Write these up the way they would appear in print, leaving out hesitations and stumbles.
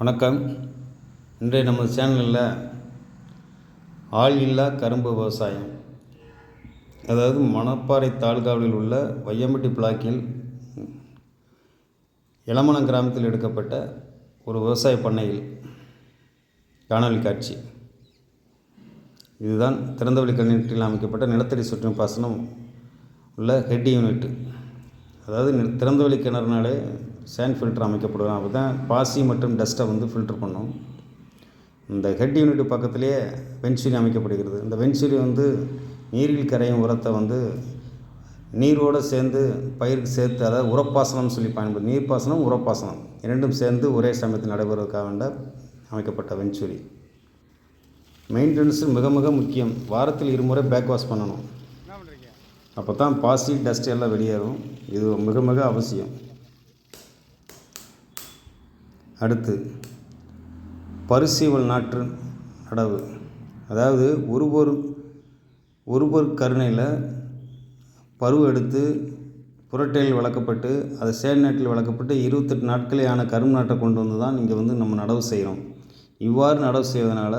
வணக்கம். இன்றைய நம்ம சேனலில் ஆள் இல்லா கரும்பு விவசாயம், அதாவது மணப்பாறை தாலுகாவில் உள்ள வையம்பட்டி பிளாக்கில் இளமணம் கிராமத்தில் எடுக்கப்பட்ட ஒரு விவசாய பண்ணையில் காணொலி காட்சி. இதுதான் திறந்தவெளி கண்ணீட்டில் அமைக்கப்பட்ட நிலத்தடி சொட்டு பாசனம் உள்ள ஹெட் யூனிட். அதாவது திறந்தவெளி கிணறுனாலே சேண்ட் ஃபில்டர் அமைக்கப்படுவோம். அப்போ தான் பாசி மற்றும் டஸ்ட்டை ஃபில்டர் பண்ணும். இந்த ஹெட் யூனிட் பக்கத்துலேயே வென்சூரி அமைக்கப்படுகிறது. இந்த வென்சூரி நீரில் கரையும் உரத்தை நீரோடு சேர்ந்து பயிருக்கு சேர்த்து, அதாவது உரப்பாசனம்னு சொல்லி பயன்படுது. நீர்ப்பாசனம், உரப்பாசனம் இரண்டும் சேர்ந்து ஒரே சமயத்தில் நடைபெறுவதற்காக அமைக்கப்பட்ட வென்சூரி. மெயின்டெனன்ஸு மிக மிக முக்கியம். வாரத்தில் 2 முறை பேக் வாஷ் பண்ணணும். அப்போ தான் பாசி டஸ்ட் எல்லாம் வெளியேறும். இது மிக மிக அவசியம். அடுத்து பரிசீவல் நாற்று நடவு. அதாவது ஒரு கருணையில் பருவு எடுத்து புரட்டையில் வளர்க்கப்பட்டு அதை சேல் நாட்டில் வளர்க்கப்பட்டு 28 நாட்களே ஆன கரும்பு நாட்டை கொண்டு வந்து தான் இங்கே நம்ம நடவு செய்கிறோம். இவ்வாறு நடவு செய்வதனால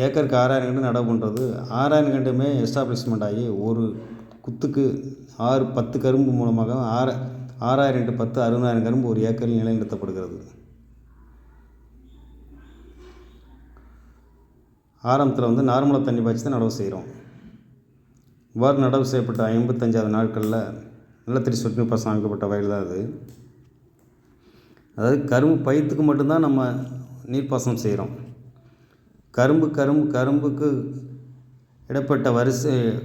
ஏக்கருக்கு 6000 கன்று நடவு பண்ணுறது. 6000 கன்றுமே எஸ்டாப்ளிஷ்மெண்ட் ஆகி ஒரு குத்துக்கு 10 கரும்பு மூலமாக 6000 × 10 60,000 கரும்பு ஒரு ஏக்கரில் நிலைநிறுத்தப்படுகிறது. ஆரம்பத்தில் நார்மலாக தண்ணி பாய்ச்சி தான் நடவு செய்கிறோம். இவ்வாறு நடவு செய்யப்பட்ட 55வது நாட்களில் நிலத்தடி சொட்டு பாசனம் அமைக்கப்பட்ட வயல் தான் அது. அதாவது கரும்பு பயிற்றுக்கு மட்டும்தான் நம்ம நீர்ப்பாசனம் செய்கிறோம். கரும்புக்கு இடைப்பட்ட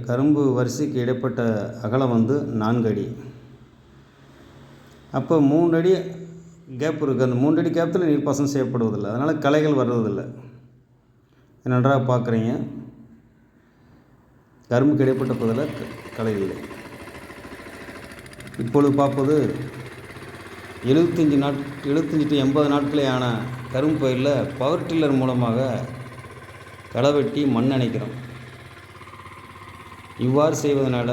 கரும்பு வரிசைக்கு இடைப்பட்ட அகலம் 4 அடி. அப்போ 3 அடி கேப் இருக்குது. அந்த 3 அடி கேப்பில் நீர்ப்பாசனம் செய்யப்படுவதில்லை. அதனால் களைகள் வர்றதில்லை. நன்றாக பார்க்குறீங்க, கரும்புக்கு இடைப்பட்ட பகுதியில் களை இல்லை. இப்பொழுது பார்ப்பது 75 to 80 நாட்களே ஆன கரும்பு பயிரில் பவர் டில்லர் மூலமாக களை வெட்டி மண் அணைக்கிறோம். இவ்வாறு செய்வதனால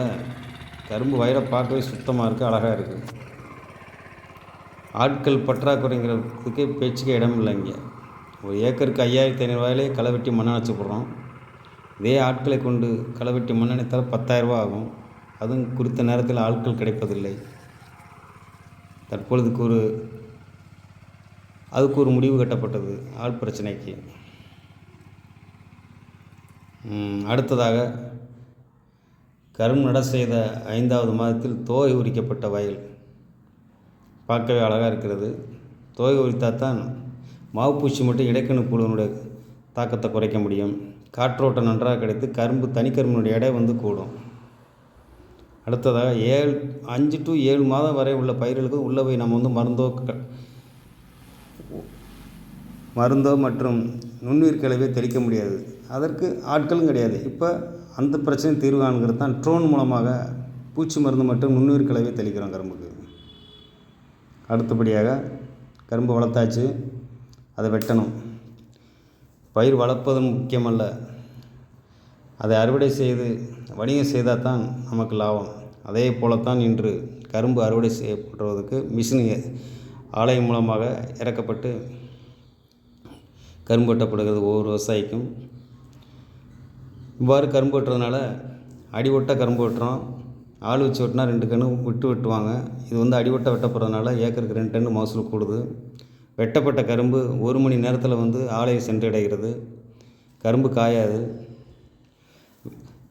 கரும்பு வயலை பார்க்கவே சுத்தமாக இருக்குது, அழகாக இருக்குது. ஆட்கள் பற்றாக்குறைங்கிறதுக்கு பேச்சுக்கு இடம் இல்லை. இங்கே ஒரு ஏக்கருக்கு 5500 ரூபாயிலே களை வெட்டி மண் அணைச்சி போடுறோம். இதே ஆட்களை கொண்டு களை வெட்டி மண் அணைத்தால் 10,000 ரூபா ஆகும். அதுவும் குறித்த நேரத்தில் ஆட்கள் கிடைப்பதில்லை. தற்பொழுதுக்கு அதுக்கு ஒரு முடிவு கட்டப்பட்டது, ஆள் பிரச்சனைக்கு. அடுத்ததாக கரும்பு நட செய்த 5வது மாதத்தில் தோகை உரிக்கப்பட்ட வயல் பார்க்கவே அழகாக இருக்கிறது. தோகை உரித்தால் தான் மாவுப்பூச்சி மற்றும் இடைக்கணு புழுவினுடைய தாக்கத்தை குறைக்க முடியும். காற்றோட்டம் நன்றாக கிடைத்து தனிக்கரும்பினுடைய எடை கூடும். அடுத்ததாக 5 to 7 மாதம் வரை உள்ள பயிர்களுக்கு உள்ளே போய் நம்ம மருந்தோ மற்றும் நுண்ணுயிர் கலவையை தெளிக்க முடியாது. அதற்கு ஆட்களும் கிடையாது. இப்போ அந்த பிரச்சனை தீர்வு காண்கிறது தான் ட்ரோன் மூலமாக பூச்சி மருந்து மற்றும் நுண்ணுயிர் கலவையை தெளிக்கிறோம் கரும்புக்கு. அடுத்தபடியாக கரும்பு வளர்த்தாச்சு, அதை வெட்டணும். பயிர் வளர்ப்பதும் முக்கியமல்ல, அதை அறுவடை செய்து வணிகம் செய்தால் தான் நமக்கு லாபம். அதே போலத்தான் இன்று கரும்பு அறுவடை செய்யப்படுவதற்கு மிஷின் ஆலை மூலமாக இறக்கப்பட்டு கரும்பு வெட்டப்படுகிறது ஒவ்வொரு விவசாயிக்கும். இவ்வாறு கரும்பு வெட்டுறதுனால அடி ஒட்ட கரும்பு வெட்டுறோம். ஆள் வச்சு வெட்டினா 2 கன்று வெட்டுவாங்க. இது அடிவட்ட வெட்டப்படுறதுனால ஏக்கருக்கு 2 டன் மகசூல் கூடுது. வெட்டப்பட்ட கரும்பு 1 மணி நேரத்தில் ஆலையை சென்றடைகிறது. கரும்பு காயாது.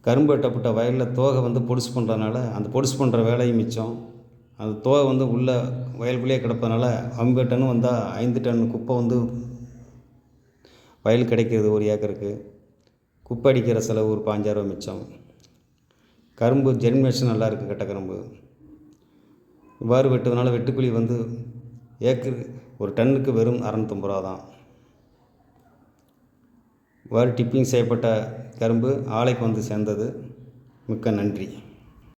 கரும்பு வெட்டப்பட்ட வயலில் தோகை பொடிசு பண்ணுறதுனால அந்த பொடிசு பண்ணுற வேலையும் மிச்சம். அந்த தோகை உள்ள வயலுக்குள்ளேயே கிடப்பதுனால 50 டன் வந்தால் 5 டன் குப்பை வயல் கிடைக்கிறது ஒரு ஏக்கருக்கு. குப்பை அடிக்கிற செலவு ஒரு 5000 ரூபா மிச்சம். கரும்பு ஜெர்மினேஷன் நல்லா இருக்குது. கட்ட கரும்பு இவ்வாறு வெட்டுவதனால வெட்டுக்குழி ஏக்கர் ஒரு டன்னுக்கு வெறும் 650 ரூபா தான். இவ்வாறு டிப்பிங் செய்யப்பட்ட கரும்பு ஆலைக்கு சேர்ந்தது. மிக்க நன்றி.